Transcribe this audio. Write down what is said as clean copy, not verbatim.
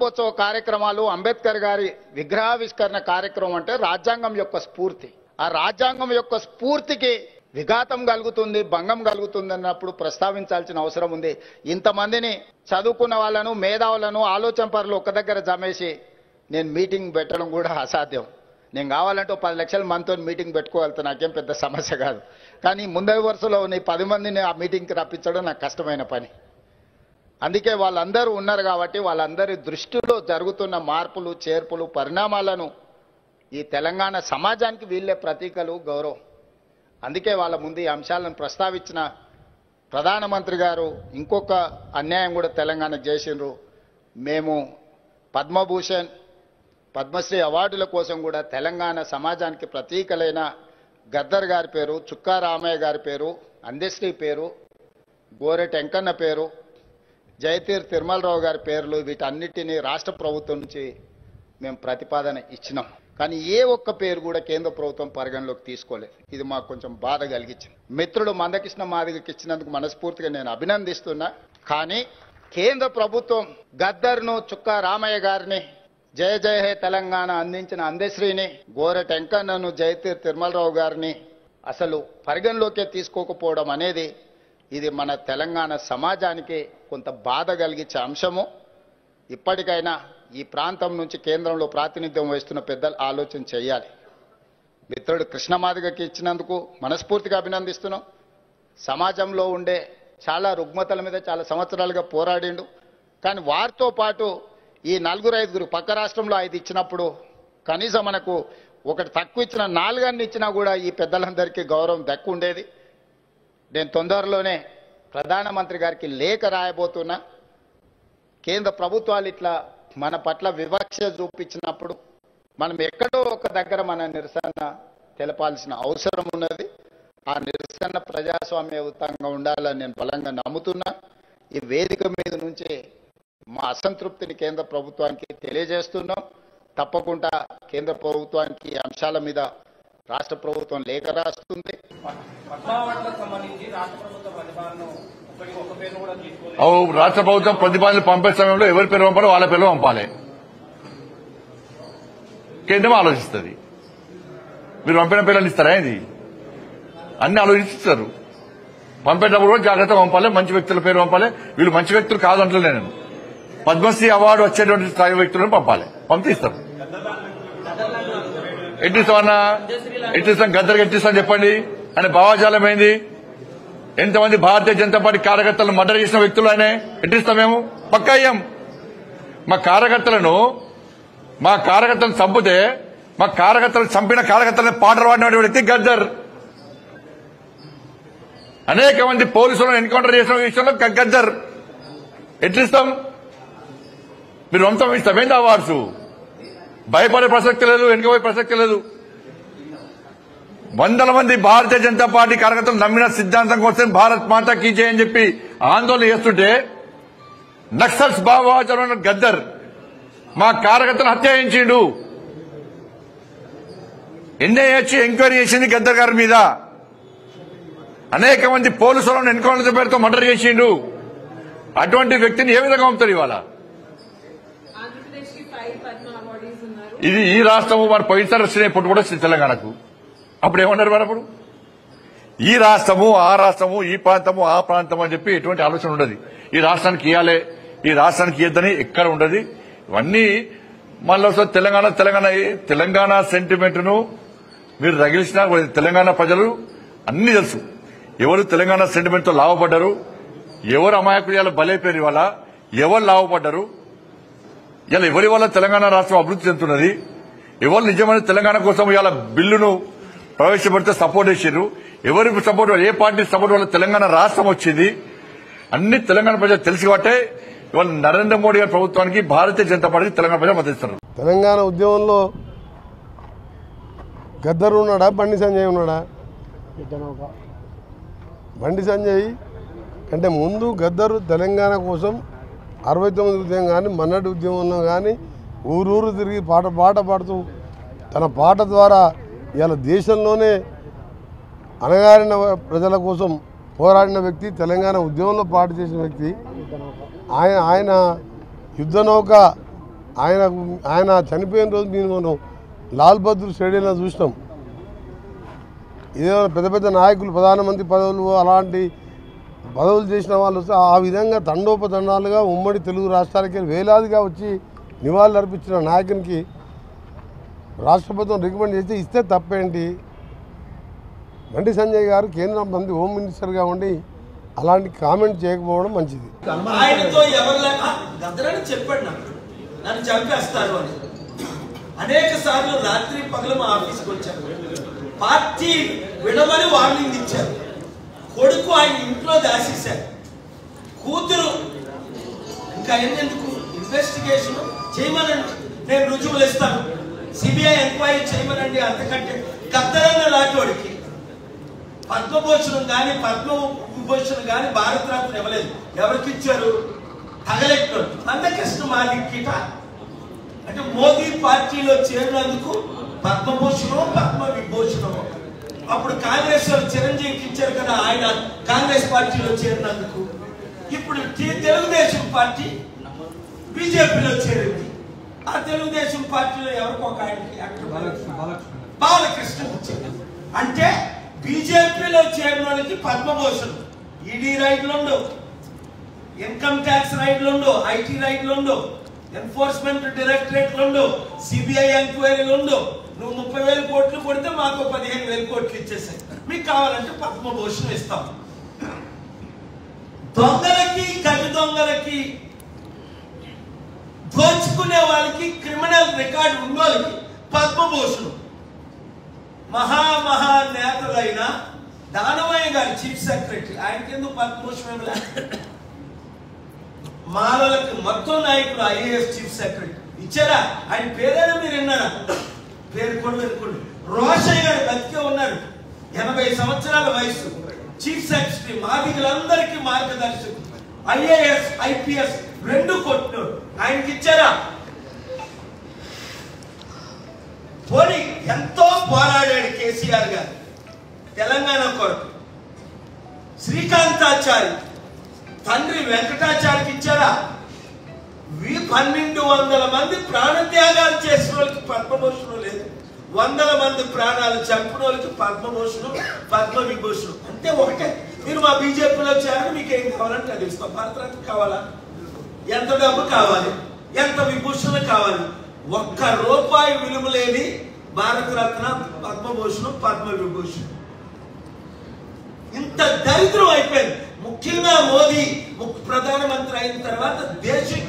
ప్రారంభోత్సవ కార్యక్రమాలు, అంబేద్కర్ గారి విగ్రహావిష్కరణ కార్యక్రమం అంటే రాజ్యాంగం యొక్క స్ఫూర్తి. ఆ రాజ్యాంగం యొక్క స్ఫూర్తికి విఘాతం కలుగుతుంది, భంగం కలుగుతుంది అన్నప్పుడు ప్రస్తావించాల్సిన అవసరం ఉంది. ఇంతమందిని చదువుకున్న వాళ్ళను, మేధావులను, ఆలోచన పరులు ఒక దగ్గర జమేసి నేను మీటింగ్ పెట్టడం కూడా అసాధ్యం. నేను కావాలంటే 10 లక్షల మందితో మీటింగ్ పెట్టుకోగలుగుతా, నాకేం పెద్ద సమస్య కాదు. కానీ ముందరి వరుసలో ఉన్న 10 మందిని ఆ మీటింగ్కి రప్పించడం నాకు కష్టమైన పని. అందుకే వాళ్ళందరూ ఉన్నారు కాబట్టి వాళ్ళందరి దృష్టిలో జరుగుతున్న మార్పులు, చేర్పులు, పరిణామాలను ఈ తెలంగాణ సమాజానికి వీళ్ళే ప్రతీకలు, గౌరవం. అందుకే వాళ్ళ ముందు ఈ అంశాలను ప్రస్తావించిన ప్రధానమంత్రి గారు ఇంకొక అన్యాయం కూడా తెలంగాణకు చేసిండ్రు. మేము పద్మభూషణ్, పద్మశ్రీ అవార్డుల కోసం కూడా తెలంగాణ సమాజానికి ప్రతీకలైన గద్దర్ గారి పేరు, చుక్కా రామయ్య గారి పేరు, అందశ్రీ పేరు, గోరెటి వెంకన్న పేరు, జయతీర్ తిరుమలరావు గారి పేర్లు, వీటన్నిటినీ రాష్ట్ర ప్రభుత్వం నుంచి మేము ప్రతిపాదన ఇచ్చినాం. కానీ ఏ ఒక్క పేరు కూడా కేంద్ర ప్రభుత్వం పరిగణలోకి తీసుకోలేదు. ఇది మాకు కొంచెం బాధ కలిగించింది. మిత్రుడు మందకృష్ణ మాదిగకి ఇచ్చినందుకు మనస్ఫూర్తిగా నేను అభినందిస్తున్నా. కానీ కేంద్ర ప్రభుత్వం గద్దర్ను, చుక్కా రామయ్య గారిని, జయ జయ హే తెలంగాణ అందించిన అందశ్రీని, గోరెటి వెంకన్నను, జయతీర్ తిరుమలరావు గారిని అసలు పరిగణలోకే తీసుకోకపోవడం అనేది ఇది మన తెలంగాణ సమాజానికి కొంత బాధ కలిగించే అంశము. ఇప్పటికైనా ఈ ప్రాంతం నుంచి కేంద్రంలో ప్రాతినిధ్యం వహిస్తున్న పెద్దలు ఆలోచన చేయాలి. మిత్రుడు కృష్ణమాదిగకి ఇచ్చినందుకు మనస్ఫూర్తిగా అభినందిస్తున్నాం. సమాజంలో ఉండే చాలా రుగ్మతల మీద చాలా సంవత్సరాలుగా పోరాడిండు. కానీ వారితో పాటు ఈ 4-5 పక్క రాష్ట్రంలో 5 ఇచ్చినప్పుడు కనీసం మనకు ఒకటి తక్కువ ఇచ్చిన 4 ఇచ్చినా కూడా ఈ పెద్దలందరికీ గౌరవం దక్కు ఉండేది. నేను తొందరలోనే ప్రధానమంత్రి గారికి లేఖ రాయబోతున్నా. కేంద్ర ప్రభుత్వాలు ఇట్లా మన పట్ల వివక్ష చూపించినప్పుడు మనం ఎక్కడో ఒక దగ్గర మన నిరసన తెలపాల్సిన అవసరం ఉన్నది. ఆ నిరసన ప్రజాస్వామ్యయుతంగా ఉండాలని నేను బలంగా నమ్ముతున్నా. ఈ వేదిక మీద నుంచి మా అసంతృప్తిని కేంద్ర ప్రభుత్వానికి తెలియజేస్తున్నాం. తప్పకుండా కేంద్ర ప్రభుత్వానికి ఈ అంశాల మీద రాష్ట్ర ప్రభుత్వం లేఖ రాస్తుంది. రాష్ట్ర ప్రభుత్వం ప్రతిపాదనలు పంపే సమయంలో ఎవరి పేరు పంపాలో వాళ్ళ పేరు పంపాలి. కేంద్రం ఆలోచిస్తుంది. మీరు పంపిన పేర్లను ఇస్తారా? ఇది అన్ని ఆలోచిస్తారు. పంపేటప్పుడు కూడా జాగ్రత్తగా పంపాలి. మంచి వ్యక్తుల పేరు పంపాలి. వీళ్ళు మంచి వ్యక్తులు కాదంటలే. నేను పద్మశ్రీ అవార్డు వచ్చేటువంటి స్థాయి వ్యక్తులను పంపాలి. పంపిస్తారు. ఎట్టిస్తామన్నా? ఎట్టిస్తాం? గద్దరికి ఎట్టిస్తాం చెప్పండి. ఆయన భావాజాలం ఏంది? ఎంతమంది భారతీయ జనతా పార్టీ కార్యకర్తలను మర్డర్ చేసిన వ్యక్తులు ఆయన ఎట్టిస్తాం? మేము పక్కా అయ్యాం. మా కార్యకర్తలను చంపితే మా కార్యకర్తలను చంపిన కార్యకర్తలను పాటలు పాడిన వ్యక్తి గద్దర్. అనేక మంది పోలీసులను ఎన్కౌంటర్ చేసిన విషయంలో గద్దర్. ఎట్లిస్తాం? మీరు వంశం ఇస్తామేంటి అవార్డ్స్? భయపడే ప్రసక్తి లేదు, వెనుకపోయే ప్రసక్తి లేదు. వందల మంది భారతీయ జనతా పార్టీ కార్యకర్తలు నమ్మిన సిద్ధాంతం కోసం భారత్ మాతా కీ జై అని చెప్పి ఆందోళన చేస్తుంటే నక్సల్స్ భావోద్వేగం గద్దర్ మా కార్యకర్తలు హత్య చేయించిండు. ఎన్ఐఏ వచ్చి ఎంక్వైరీ చేసింది గద్దర్ గారి మీద. అనేక మంది పోలీసులను ఎన్కౌంటర్ పేరుతో మర్డర్ చేసిండు. అటువంటి వ్యక్తిని ఏ విధంగా పంపుతారు ఇవాళ? ఇది ఈ రాష్ట్రము మరి పోయినసారి వచ్చిన ఇప్పుడు కూడా తెలంగాణకు అప్పుడు ఏమన్నారు? మరి అప్పుడు ఈ రాష్ట్రము, ఆ రాష్ట్రము, ఈ ప్రాంతము, ఆ ప్రాంతం అని చెప్పి ఎటువంటి ఆలోచన ఉండదు. ఈ రాష్ట్రానికి ఇవ్వాలి, ఈ రాష్ట్రానికి ఇద్దని ఎక్కడ ఉండదు. ఇవన్నీ మళ్ళీ తెలంగాణ సెంటిమెంట్ ను మీరు రగిలిసిన తెలంగాణ ప్రజలు అన్ని తెలుసు. ఎవరు తెలంగాణ సెంటిమెంట్ తో లాభపడ్డారు, ఎవరు అమాయకులు బలైపోయారు, ఇవాళ ఎవరు లాభపడ్డారు, ఇలా ఎవరి వల్ల తెలంగాణ రాష్ట్రం అభివృద్ధి చెందుతున్నది, ఎవరు నిజమైన తెలంగాణ కోసం ఇవాళ బిల్లును ప్రవేశపెడితే సపోర్ట్ చేశారు, ఎవరి సపోర్ట్, ఏ పార్టీ సపోర్ట్ వల్ల తెలంగాణ రాష్ట్రం వచ్చింది, అన్ని తెలంగాణ ప్రజలు తెలిసి కాబట్టే ఇవాళ నరేంద్ర మోడీ గారి ప్రభుత్వానికి భారతీయ జనతా పార్టీకి తెలంగాణ ప్రజలు మద్దతిస్తారు. తెలంగాణ ఉద్యమంలో గద్దర్ ఉన్నాడా, బండి సంజయ్ ఉన్నాడా? బండి సంజయ్ కంటే ముందు గద్దరు తెలంగాణ కోసం 69 ఉద్యమం కానీ, మన్నటి ఉద్యమంలో కానీ ఊరూరు తిరిగి పాట పాడుతూ తన పాట ద్వారా ఇవాళ దేశంలోనే అణగారిన ప్రజల కోసం పోరాడిన వ్యక్తి, తెలంగాణ ఉద్యమంలో పాటు చేసిన వ్యక్తి. ఆయన యుద్ధనౌక ఆయన చనిపోయిన రోజు మనం లాల్ బహదూర్ స్టేడియంలో చూసినాం. ఏదో పెద్ద పెద్ద నాయకులు ప్రధానమంత్రి పదవులు అలాంటి పదవులు చేసిన వాళ్ళు వస్తే ఆ విధంగా తండోపతండాలుగా ఉమ్మడి తెలుగు రాష్ట్రాలకి వేలాదిగా వచ్చి నివాళులు అర్పించిన నాయకునికి రాష్ట్ర ప్రభుత్వం రికమెండ్ చేస్తే ఇస్తే తప్పేంటి? బండి సంజయ్ గారు కేంద్ర మంత్రి హోమ్ మినిస్టర్గా ఉండి అలాంటి కామెంట్ చేయకపోవడం మంచిది. ఆయనతో ఎవరిలాగా గద్దరని చెప్పాడు నన్ను చంపేస్తారు అని. అనేక సార్లు రాత్రి పగలు మా ఆఫీస్కి వచ్చారు. పార్టీ విడమని వార్నింగ్ ఇచ్చారు. కొడుకు ఆయన ఇంట్లో దాచేశారు. కూతురు ఇంకా ఎందుకు ఇన్వెస్టిగేషన్ చేయమనండి, నేను రుజువులు ఇస్తాను, సిబిఐ ఎంక్వైరీ చేయమనండి. అంతకంటే గద్దరన్న లాంటివాడికి పద్మభూషణం కానీ పద్మవిభూషణం కానీ భారతరత్న ఇవ్వలేదు. ఎవరికి ఇచ్చారు? తగలెట్టారు. మందకృష్ణ మాదిక్కిట అంటే మోదీ పార్టీలో చేరినందుకు పద్మభూషణం పద్మవిభూషణం. అప్పుడు కాంగ్రెస్ వాళ్ళు చిరంజీవికి ఇచ్చారు కదా, ఆయన కాంగ్రెస్ పార్టీలో చేరినందుకు. ఇప్పుడు తెలుగుదేశం పార్టీ బీజేపీలో చేరింది. ఆ తెలుగుదేశం పార్టీలో ఎవరికో ఒక ఆయనకి బాలకృష్ణ ఇచ్చారు. అంటే బీజేపీలో చేరిన వాళ్ళకి పద్మభూషణం. ఈడీ రైడ్లు ఉండవు, ఇన్కమ్ ట్యాక్స్ రైడ్లు ఉండవు, ఐటీ రైడ్లు ఉండవు, ఎన్ఫోర్స్మెంట్ డైరెక్టరేట్లు ఉండవు, సిబిఐ ఎంక్వైరీలు ఉండవు. నువ్వు 30,000 కోట్లు కొడితే మాకు 15,000 కోట్లు ఇచ్చేసాయి. మీకు కావాలంటే పద్మభూషణం ఇస్తాం. దొంగలకి గది దొంగలకి దోచుకునే వాళ్ళకి క్రిమినల్ రికార్డు ఉన్న వాళ్ళకి పద్మభూషణం. మహా నేతలైన దానమయ్య గారు చీఫ్ సెక్రటరీ, ఆయనకి ఎందుకు పద్మభూషణం మాలలకు మొత్తం నాయకులు ఐఏఎస్ చీఫ్ సెక్రటరీ ఇచ్చారా? ఆయన పేరైనా మీరు విన్నారా? పేరు కూడా వినుకోండి. రోషయ్య గారు బతికే ఉన్నారు, 80 సంవత్సరాల వయసు, చీఫ్ సెక్రటరీ, మాదిగలందరికీ మార్గదర్శకుడు, ఐఏఎస్ ఐపీఎస్ 2 కోట్లు. ఆయనకి ఇచ్చారా? పోనీ ఎంతో పోరాడాడు కేసీఆర్ గారు తెలంగాణ కొరకు. శ్రీకాంతాచారి తండ్రి వెంకటాచారికి ఇచ్చారా? 1200 మంది ప్రాణత్యాగాలు చేసిన వాళ్ళకి పద్మభూషణం లేదు. 100 మంది ప్రాణాలు చంపిన వాళ్ళకి పద్మభూషణం పద్మవిభూషణం. అంటే ఒకటే, మీరు మా బీజేపీలో చేయాలని మీకు ఏం కావాలంటే అది ఇస్తాం. భారతరత్న కావాలా? ఎంత డబ్బు కావాలి? ఎంత విభూషణలు కావాలి? 1 రూపాయి విలువ లేని భారతరత్న పద్మభూషణం పద్మవిభూషణం. ఇంత దరిద్రం అయిపోయింది. ముఖ్యంగా మోదీ ప్రధానమంత్రి అయిన తర్వాత దేశం